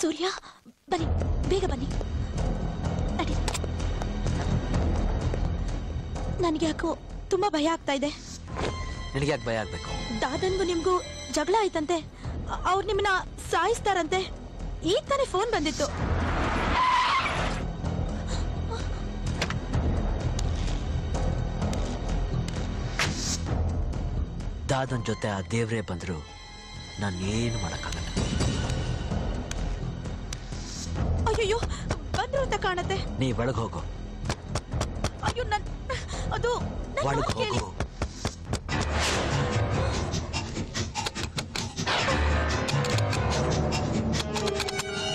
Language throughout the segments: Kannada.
ಸೂರ್ಯ ಬನ್ನಿ, ಬೇಗ ಬನ್ನಿ. ನನಗೆ ಯಾಕೋ ತುಂಬಾ ಭಯ ಆಗ್ತಾ ಇದೆ. ನಿನಗೆ ಯಾಕೆ ಭಯ ಆಗ್ಬೇಕು? ದಾದನ್ಗೂ ನಿಮ್ಗೂ ಜಗಳ ಆಯ್ತಂತೆ, ಅವ್ರು ನಿಮ್ಮನ್ನ ಸಾಯಿಸ್ತಾರಂತೆ. ಈಗ ತಾನೇ ಫೋನ್ ಬಂದಿತ್ತು. ದಾದನ್ ಜೊತೆ ಆ ದೇವ್ರೇ ಬಂದ್ರು ನಾನು ಏನು ಮಾಡಕ್ಕಾಗಲ್ಲ. ಅಯ್ಯೋ, ಬಂದ್ರು ಅಂತ ಕಾಣತ್ತೆ. ನೀ ಒಳಗೆ ಹೋಗು. ಅಯ್ಯೋ, ಅದು ಒಳಗೆ ಹೋಗು.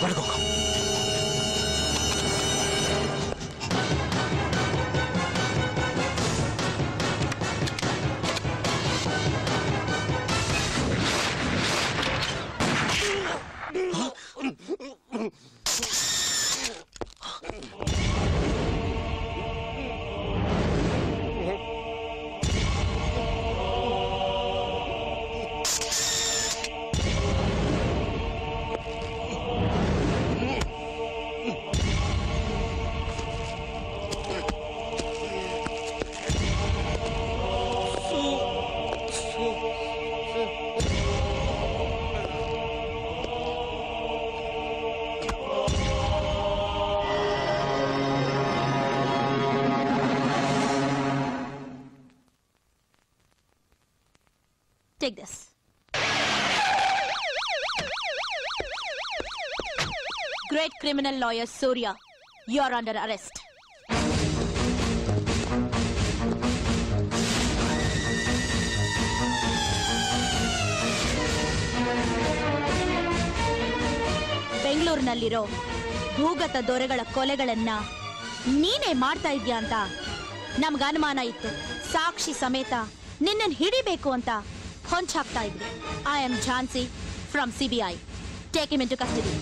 ಒಳಗೆ ಹೋಗು. Take this. Great criminal lawyer Surya, you are under arrest. ಬೆಂಗಳೂರಿನಲ್ಲಿರೋ ಭೂಗತ ದೊರೆಗಳ ಕೊಲೆಗಳನ್ನ ನೀನೇ ಮಾಡ್ತಾ ಇದ್ಯಾ ಅಂತ ನಮ್ಗೆ ಅನುಮಾನ ಇತ್ತು. ಸಾಕ್ಷಿ ಸಮೇತ ನಿನ್ನನ್ನು ಹಿಡಿಬೇಕು ಅಂತ ಹೊಂಚಾಗ್ತಾ ಇದ್ವಿ. I am Jhansi from CBI. Take him into custody.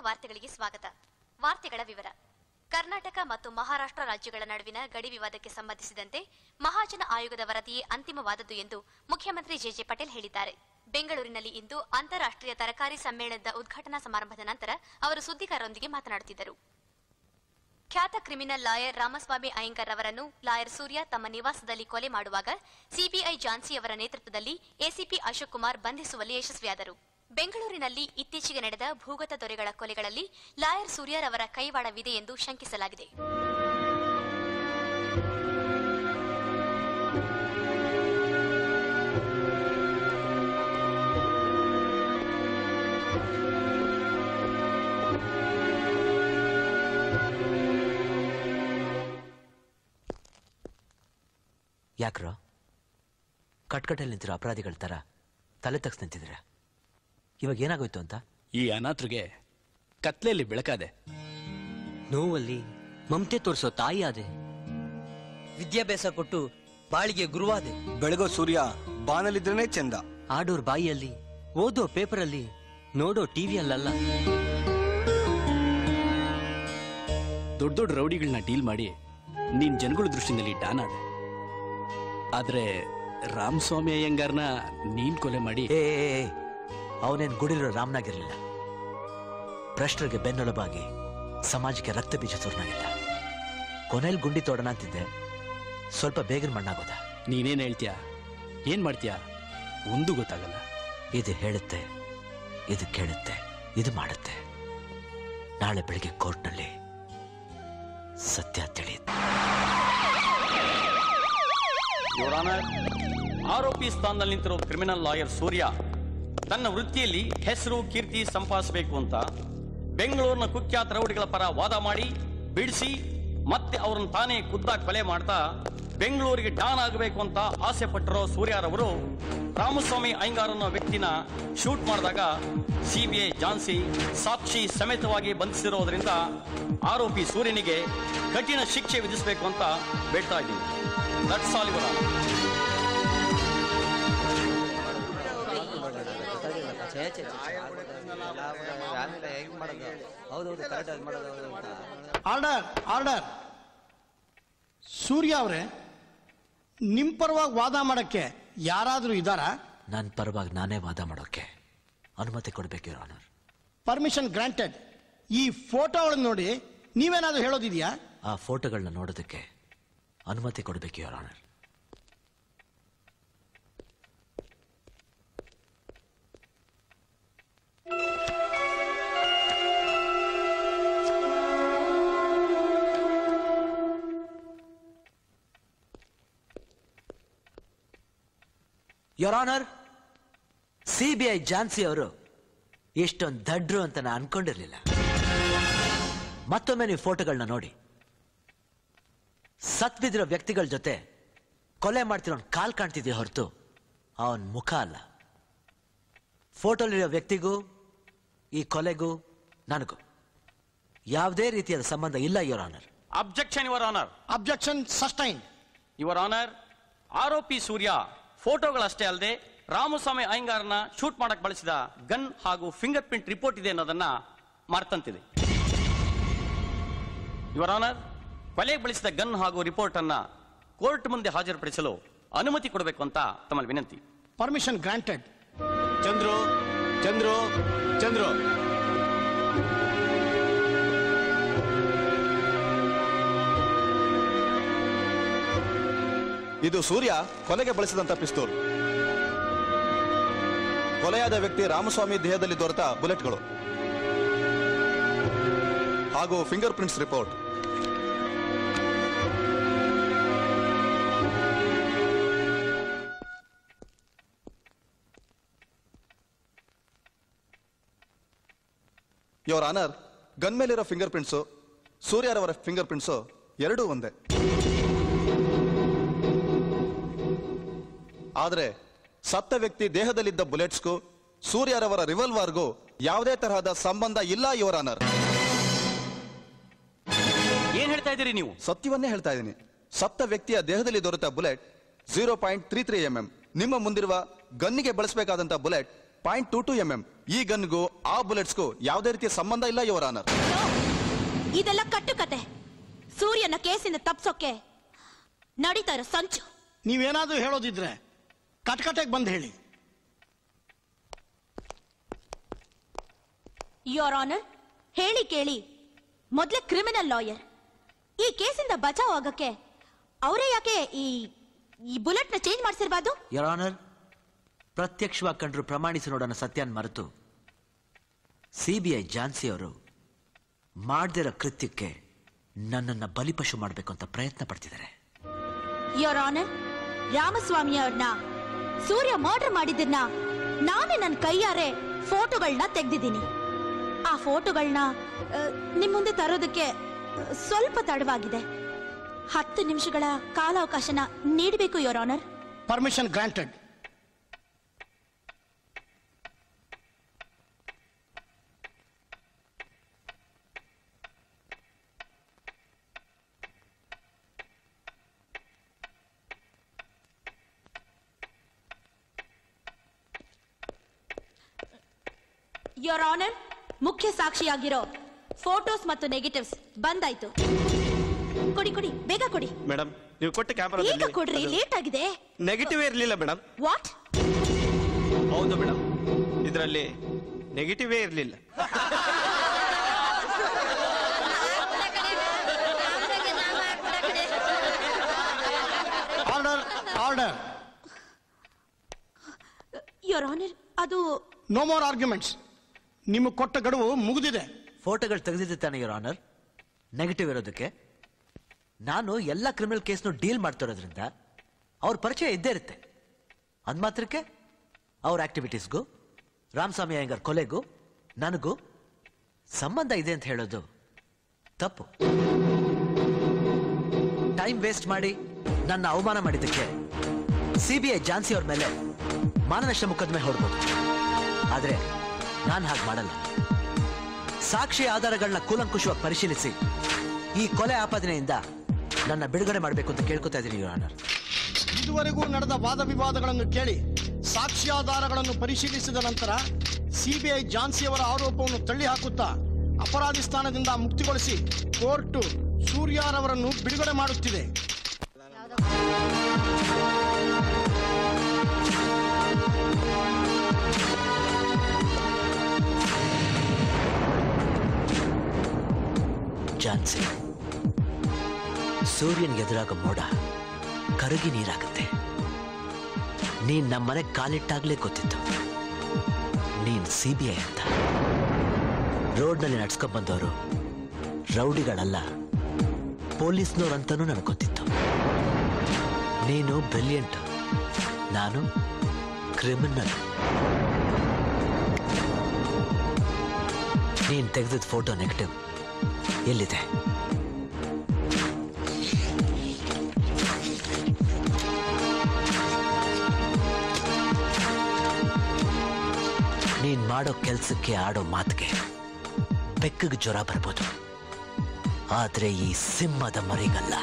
ವಾರ್ತೆಗಳಿಗೆ ಸ್ವಾಗತ. ವಾರ್ತೆಗಳ ವಿವರ. ಕರ್ನಾಟಕ ಮತ್ತು ಮಹಾರಾಷ್ಟ್ರ ರಾಜ್ಯಗಳ ನಡುವಿನ ಗಡಿ ವಿವಾದಕ್ಕೆ ಸಂಬಂಧಿಸಿದಂತೆ ಮಹಾಜನ ಆಯೋಗದ ವರದಿಯೇ ಅಂತಿಮವಾದದ್ದು ಎಂದು ಮುಖ್ಯಮಂತ್ರಿ ಜೆ ಪಟೇಲ್ ಹೇಳಿದ್ದಾರೆ. ಬೆಂಗಳೂರಿನಲ್ಲಿ ಇಂದು ಅಂತಾರಾಷ್ಟ್ರೀಯ ತರಕಾರಿ ಸಮ್ಮೇಳನದ ಉದ್ಘಾಟನಾ ಸಮಾರಂಭದ ನಂತರ ಅವರು ಸುದ್ದಿಗಾರರೊಂದಿಗೆ ಮಾತನಾಡುತ್ತಿದ್ದರು. ಖ್ಯಾತ ಕ್ರಿಮಿನಲ್ ಲಾಯರ್ ರಾಮಸ್ವಾಮಿ ಅಯ್ಯಂಗರ್ ಅವರನ್ನು ಲಾಯರ್ ಸೂರ್ಯ ತಮ್ಮ ನಿವಾಸದಲ್ಲಿ ಕೊಲೆ ಮಾಡುವಾಗ CBI ಝಾನ್ಸಿ ಅವರ ನೇತೃತ್ವದಲ್ಲಿ ACP ಅಶೋಕ್ ಕುಮಾರ್ ಬಂಧಿಸುವಲ್ಲಿ ಯಶಸ್ವಿಯಾದರು. ಬೆಂಗಳೂರಿನಲ್ಲಿ ಇತ್ತೀಚೆಗೆ ನಡೆದ ಭೂಗತ ದೊರೆಗಳ ಕೊಲೆಗಳಲ್ಲಿ ಲಾಯರ್ ಸೂರ್ಯರವರ ಕೈವಾಡವಿದೆ ಎಂದು ಶಂಕಿಸಲಾಗಿದೆ. ಯಾಕ್ರೋ ಕಟ್ಕಟ್ಟಲ್ಲಿ ನಿಂತಿರೋ ಅಪರಾಧಿಗಳ ತರ ತಲೆ ತಗ್ಸ್ ನಿಂತಿದ್ರ? ಇವಾಗ ಏನಾಗೋಯ್ತು ಅಂತ? ಈ ಅನಾಥರಿಗೆ ಕತ್ಲೆಯಲ್ಲಿ ಬೆಳಕಾದೆ, ನೋವಲ್ಲಿ ಮಮತೆ ತೋರಿಸೋ ತಾಯಿ ಆದೆ, ವಿದ್ಯಾಭ್ಯಾಸ ಕೊಟ್ಟು ಬಾಳಿಗೆ ಗುರುವಾದೆ. ಬೆಳಗೋ ಸೂರ್ಯ ಬಾನಲಿದ್ರೇನೆ ಚಂದ. ಆಡೋರ್ ಬಾಯಿಯಲ್ಲಿ, ಓದೋ ಪೇಪರಲ್ಲಿ, ನೋಡೋ ಟಿವಿಯಲ್ಲ. ದೊಡ್ಡ ದೊಡ್ಡ ರೌಡಿಗಳನ್ನ ಡೀಲ್ ಮಾಡಿ ನೀನ್ ಜನಗಳ ದೃಷ್ಟಿನಲ್ಲಿ ಡಾನ್ ಆದೆ. ಆದ್ರೆ ರಾಮಸ್ವಾಮಿ ಅಯ್ಯಂಗಾರ್ನ ನೀನ್ ಕೊಲೆ ಮಾಡಿ ಅವನೇನ್ ಗುಡಿರೋ ರಾಮನಾಗಿರ್ಲಿಲ್ಲ. ಭ್ರಷ್ಟರಿಗೆ ಬೆನ್ನೆಲುಬಾಗಿ ಸಮಾಜಕ್ಕೆ ರಕ್ತ ಬೀಜ ಸುರ್ನಾಗಿದ್ದ. ಕೊನೆಯಲ್ಲಿ ಗುಂಡಿ ತೋಡಣ ಅಂತಿದ್ದೆ, ಸ್ವಲ್ಪ ಬೇಗನೆ ಮಣ್ಣಾಗೋದ. ನೀನೇನ್ ಹೇಳ್ತೀಯ, ಏನ್ ಮಾಡ್ತೀಯ ಒಂದು ಗೊತ್ತಾಗಲ್ಲ. ಇದು ಹೇಳುತ್ತೆ, ಇದು ಕೇಳುತ್ತೆ, ಇದು ಮಾಡುತ್ತೆ. ನಾಳೆ ಬೆಳಿಗ್ಗೆ ಕೋರ್ಟ್ನಲ್ಲಿ ಸತ್ಯ ತಿಳಿಯುತ್ತೆ. ಆರೋಪಿ ಸ್ಥಾನದಲ್ಲಿ ನಿಂತಿರೋ ಕ್ರಿಮಿನಲ್ ಲಾಯರ್ ಸೂರ್ಯ ತನ್ನ ವೃತ್ತಿಯಲ್ಲಿ ಹೆಸರು ಕೀರ್ತಿ ಸಂಪಾದಿಸಬೇಕು ಅಂತ ಬೆಂಗಳೂರಿನ ಕುಖ್ಯಾತ ರೌಡಿಗಳ ಪರ ವಾದ ಮಾಡಿ ಬಿಡಿಸಿ ಮತ್ತೆ ಅವರನ್ನು ತಾನೇ ಖುದ್ದಾಗಿ ಕೊಲೆ ಮಾಡ್ತಾ ಬೆಂಗಳೂರಿಗೆ ಡಾನ್ ಆಗಬೇಕು ಅಂತ ಆಸೆ ಪಟ್ಟರೋ ಸೂರ್ಯರವರು ರಾಮಸ್ವಾಮಿ ಅಯ್ಯಂಗಾರ್ ಅನ್ನೋ ವ್ಯಕ್ತಿನ ಶೂಟ್ ಮಾಡಿದಾಗ ಸಿಬಿಐ ಝಾನ್ಸಿ ಸಾಕ್ಷಿ ಸಮೇತವಾಗಿ ಬಂಧಿಸಿರೋದ್ರಿಂದ ಆರೋಪಿ ಸೂರ್ಯನಿಗೆ ಕಠಿಣ ಶಿಕ್ಷೆ ವಿಧಿಸಬೇಕು ಅಂತ ಬೇಡ್ತಾ ಇದ್ದೀನಿ. That's all your honour. Order order. Surya ಅವರೇ, ನಿಮ್ ಪರವಾಗಿ ವಾದ ಮಾಡಕ್ಕೆ ಯಾರಾದ್ರೂ ಇದ್ದಾರಾ? ನನ್ನ ಪರವಾಗಿ ನಾನೇ ವಾದ ಮಾಡೋಕೆ ಅನುಮತಿ ಕೊಡಬೇಕು ಯುವರ್ ಆನರ್. Permission granted. ಈ ಫೋಟೋಗಳನ್ನು ನೋಡಿ ನೀವೇನಾದ್ರೂ ಹೇಳೋದಿದೆಯಾ? ಆ ಫೋಟೋಗಳನ್ನ ನೋಡೋದಕ್ಕೆ ಅನುಮತಿ ಕೊಡಬೇಕು your honour. Your honour, CBI Jhansi ಅವರು ಎಷ್ಟೊಂದು ದಡ್ರು ಅಂತ ನಾನು ಅನ್ಕೊಂಡಿರ್ಲಿಲ್ಲ. ಮತ್ತೊಮ್ಮೆ ನೀವು ಫೋಟೋಗಳನ್ನ ನೋಡಿ. ಸತ್ ಬಿದ್ದಿರೋ ವ್ಯಕ್ತಿಗಳ ಜೊತೆ ಕೊಲೆ ಮಾಡ್ತಿರೋ ಕಾಲ್ ಕಾಣ್ತಿದೆಯಾ ಹೊರತು ಅವನ್ ಮುಖ ಅಲ್ಲ. ಫೋಟೋಲಿರೋ ವ್ಯಕ್ತಿಗೂ ಈ ಕೊಲೆಗೂ ನನಗೂ ಯಾವುದೇ ರೀತಿಯಾದ ಸಂಬಂಧ ಇಲ್ಲ your honour. Objection your honour. Objection sustain. Your honour, ಆರೋಪಿ ಸೂರ್ಯ ಫೋಟೋಗಳಷ್ಟೇ ಅಲ್ಲದೆ ರಾಮಸ್ವಾಮಿ ಅಯ್ಯಂಗಾರ್ನ ಶೂಟ್ ಮಾಡಕ್ ಬಳಸಿದ ಗನ್ ಹಾಗೂ ಫಿಂಗರ್ ಪ್ರಿಂಟ್ ರಿಪೋರ್ಟ್ ಇದೆ ಅನ್ನೋದನ್ನ ಮರ್ತಂತಿದೆ. ಯುವರ್ ಆನರ್, ಕೊಲೆಗೆ ಬಳಸಿದ ಗನ್ ಹಾಗೂ ರಿಪೋರ್ಟ್ ಅನ್ನ ಕೋರ್ಟ್ ಮುಂದೆ ಹಾಜರುಪಡಿಸಲು ಅನುಮತಿ ಕೊಡಬೇಕು ಅಂತ ತಮ್ಮಲ್ಲಿ ವಿನಂತಿ. Permission granted. ಚಂದ್ರು ಚಂದ್ರು ಚಂದ್ರು ಇದು ಸೂರ್ಯ ಕೊಲೆಗೆ ಬಳಸಿದಂತ ಪಿಸ್ತೂಲ್. ಕೊಲೆಯಾದ ವ್ಯಕ್ತಿ ರಾಮಸ್ವಾಮಿ ದೇಹದಲ್ಲಿ ದೊರೆತ ಬುಲೆಟ್ಗಳು ಹಾಗೂ finger prints report. Your honour, gun ಮೇಲಿರೋ ಫಿಂಗರ್ ಪ್ರಿಂಟ್ಸು ಸೂರ್ಯರವರ ಫಿಂಗರ್ ಪ್ರಿಂಟ್ಸು ಎರಡೂ ಒಂದೇ. ಆದರೆ ಸತ್ತ ವ್ಯಕ್ತಿ ದೇಹದಲ್ಲಿದ್ದ ಬುಲೆಟ್ಸ್ಗೂ ಸೂರ್ಯರವರ ರಿವಲ್ವಾರ್ಗೂ ಯಾವುದೇ ತರಹದ ಸಂಬಂಧ ಇಲ್ಲ ಯುವರ್ ಆನರ್. ಏನ್ ಹೇಳ್ತಾ ಇದ್ದೀರಿ ನೀವು? ಸತ್ಯವನ್ನೇ ಹೇಳ್ತಾ ಇದ್ದೀನಿ. ಸತ್ತ ವ್ಯಕ್ತಿಯ ದೇಹದಲ್ಲಿ ದೊರೆತ ಬುಲೆಟ್ 0.33 mm. ನಿಮ್ಮ ಮುಂದಿರುವ ಗನ್ನಿಗೆ ಬಳಸಬೇಕಾದಂತ ಬುಲೆಟ್ 0.22 mm. ಈ ಗನ್ಗೂ ಆ ಬುಲೆಟ್ಸ್ಗೂ ಯಾವುದೇ ರೀತಿಯ ಸಂಬಂಧ ಇಲ್ಲ ಯುವರ್ ಆನರ್. ಇದೆಲ್ಲ ಕಟ್ಟುಕತೆ. ಸೂರ್ಯನ ಕೇಸಿಂದ ತಪ್ಸೋಕೆ ನಡೀತಾ ಇರೋ ಸಂಚು. ನೀವೇನಾದ್ರೂ ಹೇಳೋದಿದ್ರೆ ಕಟ್ಕಟೆಗೆ ಬಂದು ಹೇಳಿ. ಯೋರ್ ಆನರ್, ಹೇಳಿ ಕೇಳಿ. ಮೊದಲೇ ಕ್ರಿಮಿನಲ್ ಲಾಯರ್. ಈ ಕೇಸಿಂದ ಬಚಾವ್ ಆಗಕ್ಕೆ ಅವರೇ ಯಾಕೆ ಈ ಬುಲೆಟ್ ನ ಚೇಂಜ್ ಮಾಡಿಸಿರ್ಬಾರ್ದು? ಯುವರ್ ಆನರ್, ಪ್ರತ್ಯಕ್ಷವಾಗಿ ಕಂಡ್ರು ಪ್ರಮಾಣಿಸಿ ನೋಡೋಣ ಸತ್ಯನ್ ಮರೆತು ಸಿಬಿಐ ಝಾನ್ಸಿ ಅವರು ಮಾಡದಿರೋ ಕೃತ್ಯಕ್ಕೆ ನನ್ನನ್ನ ಬಲಿಪಶು ಮಾಡಬೇಕು ಅಂತ ಪ್ರಯತ್ನ ಪಡ್ತಿದ್ದಾರೆ. ಯೋರ್ ಆನರ್, ರಾಮಸ್ವಾಮಿ ಅವ್ರನ್ನ ಸೂರ್ಯ ಮರ್ಡರ್ ಮಾಡಿದ್ದನ್ನ ನಾನೇ ನನ್ನ ಕೈಯಾರೆ ಫೋಟೋಗಳನ್ನ ತೆಗೆದಿದ್ದೀನಿ. ಆ ಫೋಟೋಗಳನ್ನ ನಿಮ್ ಮುಂದೆ ತರೋದಕ್ಕೆ ಸ್ವಲ್ಪ ತಡವಾಗಿದೆ. 10 ನಿಮಿಷಗಳ ಕಾಲಾವಕಾಶನ ನೀಡಬೇಕು your honour. Permission granted. Your honour, ಮುಖ್ಯ ಸಾಕ್ಷಿಯಾಗಿರೋ ಫೋಟೋಸ್ ಮತ್ತು ನೆಗೆಟಿವ್ಸ್ ಬಂದಾಯ್ತು. ಕೊಡಿ ಕೊಡಿ, ಬೇಗ ಕೊಡಿ. ಮೇಡಮ್, ನೀವು ಕೊಟ್ಟ ಕ್ಯಾಮೆರಾ ಈಗ ಕೊಡ್ರಿ, ಲೇಟ್ ಆಗಿದೆ. ನೆಗೆಟಿವ್ ಇರಲಿಲ್ಲ ಮೇಡಮ್. ವಾಟ್? ಹೌದು ಮೇಡಮ್, ಇದರಲ್ಲಿ ನೆಗೆಟಿವೇ ಇರಲಿಲ್ಲ. Order order. ಯೋರ್ ಆನರ್, ಅದು ನೋ ಮೋರ್ ಆರ್ಗ್ಯುಮೆಂಟ್ಸ್. ನಿಮಗೆ ಕೊಟ್ಟ ಗಡುವು ಮುಗಿದಿದೆ. ಫೋಟೋಗಳು ತೆಗೆದಿದ್ದೆ ತಾನೆ ಯುವರ್ ಆನರ್. ನೆಗೆಟಿವ್ ಇರೋದಕ್ಕೆ ನಾನು ಎಲ್ಲ ಕ್ರಿಮಿನಲ್ ಕೇಸ್ನು ಡೀಲ್ ಮಾಡ್ತಿರೋದ್ರಿಂದ ಅವ್ರ ಪರಿಚಯ ಇದ್ದೇ ಇರುತ್ತೆ. ಅಂದ್ ಮಾತ್ರಕ್ಕೆ ಅವ್ರ ಆಕ್ಟಿವಿಟೀಸ್ಗೂ ರಾಮಸ್ವಾಮಿ ಅಯ್ಯಂಗಾರ್ ಕೊಲೆಗೂ ನನಗೂ ಸಂಬಂಧ ಇದೆ ಅಂತ ಹೇಳೋದು ತಪ್ಪು. ಟೈಮ್ ವೇಸ್ಟ್ ಮಾಡಿ ನನ್ನ ಅವಮಾನ ಮಾಡಿದ್ದಕ್ಕೆ ಸಿಬಿಐ ಝಾನ್ಸಿ ಅವ್ರ ಮೇಲೆ ಮಾನನಷ್ಟ ಮೊಕದ್ದಮೆ ಹೊರಡ್ಬೋದು. ಆದ್ರೆ ನಾನು ಹಾಗೆ ಮಾಡಲ್ಲ. ಸಾಕ್ಷಿ ಆಧಾರಗಳನ್ನ ಕೂಲಂಕುಷವಾಗಿ ಪರಿಶೀಲಿಸಿ ಈ ಕೊಲೆ ಆಪಾದನೆಯಿಂದ ನನ್ನ ಬಿಡುಗಡೆ ಮಾಡಬೇಕು ಅಂತ ಕೇಳ್ಕೊತಾ ಇದ್ದೀನಿ ಯುವರ್ ಆನರ್. ಇದುವರೆಗೂ ನಡೆದ ವಾದ ವಿವಾದಗಳನ್ನು ಕೇಳಿ ಸಾಕ್ಷ್ಯಾಧಾರಗಳನ್ನು ಪರಿಶೀಲಿಸಿದ ನಂತರ ಸಿಬಿಐ ಝಾನ್ಸಿಯವರ ಆರೋಪವನ್ನು ತಳ್ಳಿ ಹಾಕುತ್ತಾ ಅಪರಾಧಿ ಸ್ಥಾನದಿಂದ ಮುಕ್ತಿಗೊಳಿಸಿ ಕೋರ್ಟ್ ಸೂರ್ಯಾರವರನ್ನು ಬಿಡುಗಡೆ ಮಾಡುತ್ತಿದೆ. ಝಾನ್ಸಿ, ಸೂರ್ಯನಿಗೆ ಎದುರಾಗೋ ಮೋಡ ಕರಗಿ ನೀರಾಗುತ್ತೆ. ನೀನ್ ನಮ್ಮನೆ ಕಾಲಿಟ್ಟಾಗ್ಲೇ ಗೊತ್ತಿತ್ತು ನೀನ್ ಸಿಬಿಐ ಅಂತ. ರೋಡ್ನಲ್ಲಿ ನಡ್ಸ್ಕೊಂಡ್ ಬಂದವರು ರೌಡಿಗಳಲ್ಲ, ಪೊಲೀಸ್ನವ್ರಂತನೂ ನನಗೆ ಗೊತ್ತಿತ್ತು. ನೀನು ಬ್ರಿಲಿಯಂಟ್, ನಾನು ಕ್ರಿಮಿನಲ್. ನೀನ್ ತೆಗೆದಿದ್ದ ಫೋಟೋ ನೆಗೆಟಿವ್ ಎಲ್ಲಿದೆ? ನೀನ್ ಮಾಡೋ ಕೆಲ್ಸಕ್ಕೆ ಆಡೋ ಮಾತಿಗೆ ಬೆಕ್ಕಗೆ ಜ್ವರ ಬರ್ಬೋದು, ಆದ್ರೆ ಈ ಸಿಂಹದ ಮರಿಗಲ್ಲ.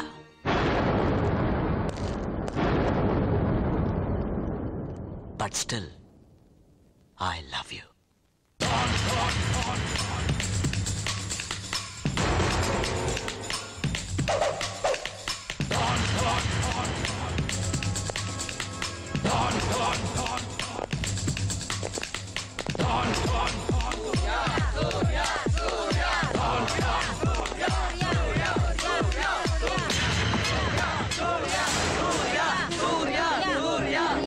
But still I love you.